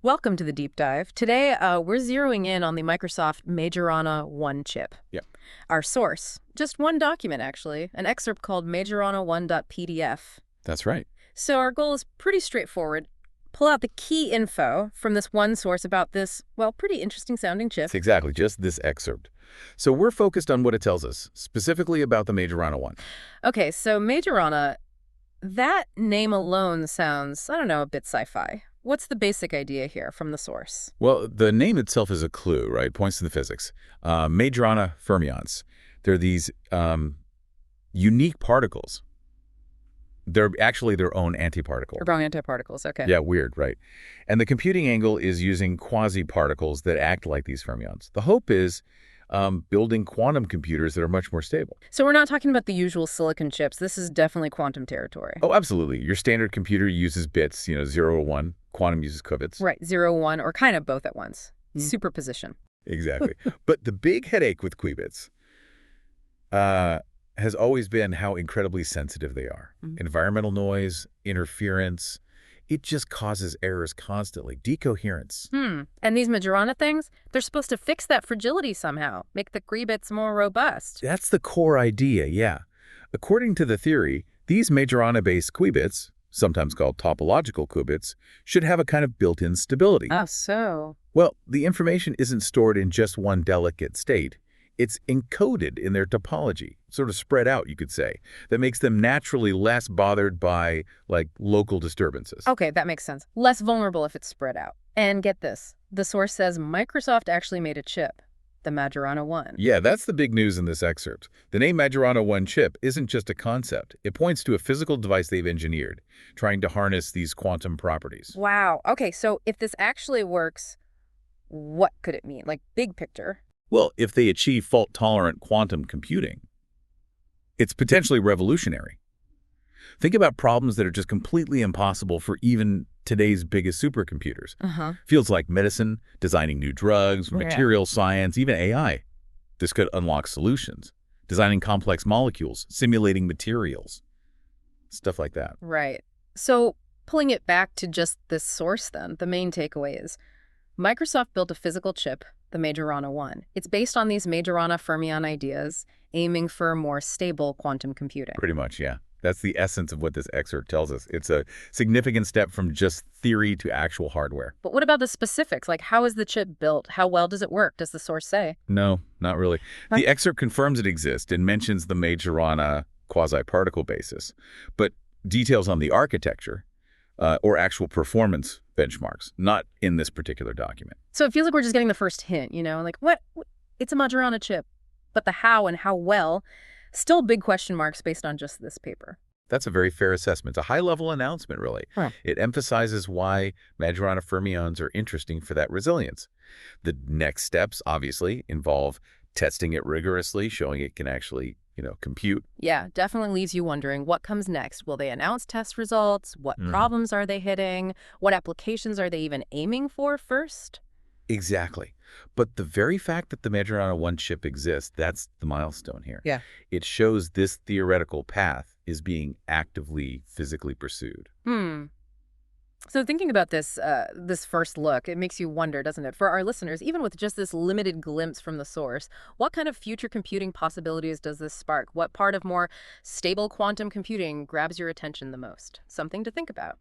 Welcome to the deep dive. Today, we're zeroing in on the Microsoft Majorana 1 chip. Yeah, Our source, just one document actually, an excerpt called majorana1.pdf. that's right. So our goal is pretty straightforward. Pull out the key info from this one source about this, well, pretty interesting sounding chip. It's exactly just this excerpt. So we're focused on what it tells us, specifically about the Majorana one. Okay, so Majorana, that name alone sounds, I don't know, a bit sci-fi. What's the basic idea here from the source? Well, the name itself is a clue, right? Points to the physics. Majorana fermions. They're these unique particles. They're actually their own antiparticle. Wrong antiparticles, okay. Yeah, weird, right? And the computing angle is using quasi-particles that act like these fermions. The hope is building quantum computers that are much more stable. So we're not talking about the usual silicon chips. This is definitely quantum territory. Oh, absolutely. Your standard computer uses bits, 0 or 1. Quantum uses qubits. Right, 0, 1, or kind of both at once. Superposition. Exactly. But the big headache with qubits has always been how incredibly sensitive they are. Environmental noise, interference, it just causes errors constantly, decoherence. And these Majorana things, they're supposed to fix that fragility somehow, make the qubits more robust. That's the core idea, yeah. According to the theory, these Majorana-based qubits, sometimes called topological qubits, should have a kind of built-in stability. Oh, so... Well, the information isn't stored in just one delicate state. It's encoded in their topology, sort of spread out, you could say, that makes them naturally less bothered by, local disturbances. Okay, that makes sense. Less vulnerable if it's spread out. And get this, the source says Microsoft actually made a chip, the Majorana 1. Yeah, that's the big news in this excerpt. The name Majorana 1 chip isn't just a concept. It points to a physical device they've engineered, trying to harness these quantum properties. Wow. Okay, so if this actually works, what could it mean? Like, big picture. Well, if they achieve fault-tolerant quantum computing, it's potentially revolutionary. Think about problems that are just completely impossible for even today's biggest supercomputers. Fields like medicine, designing new drugs, material science, even AI. This could unlock solutions. Designing complex molecules, simulating materials, stuff like that. Right. So pulling it back to just this source then, the main takeaway is Microsoft built a physical chip, the Majorana 1. It's based on these Majorana fermion ideas, aiming for more stable quantum computing. Pretty much, yeah. That's the essence of what this excerpt tells us. It's a significant step from just theory to actual hardware. But what about the specifics? Like, how is the chip built? How well does it work? Does the source say? No, not really. The excerpt confirms it exists and mentions the Majorana quasi-particle basis, but details on the architecture or actual performance benchmarks, not in this particular document. So it feels like we're just getting the first hint, like, what? It's a Majorana chip. But the how and how well, still big question marks based on just this paper. That's a very fair assessment. It's a high-level announcement, really. It emphasizes why Majorana fermions are interesting for that resilience. The next steps, obviously, involve testing it rigorously, showing it can actually, compute. Yeah, definitely leaves you wondering what comes next. Will they announce test results? What problems are they hitting? What applications are they even aiming for first? Exactly. But the very fact that the Majorana 1 chip exists, that's the milestone here. Yeah. It shows this theoretical path is being actively, physically pursued. So thinking about this first look, it makes you wonder, doesn't it? For our listeners, even with just this limited glimpse from the source, what kind of future computing possibilities does this spark? What part of more stable quantum computing grabs your attention the most? Something to think about.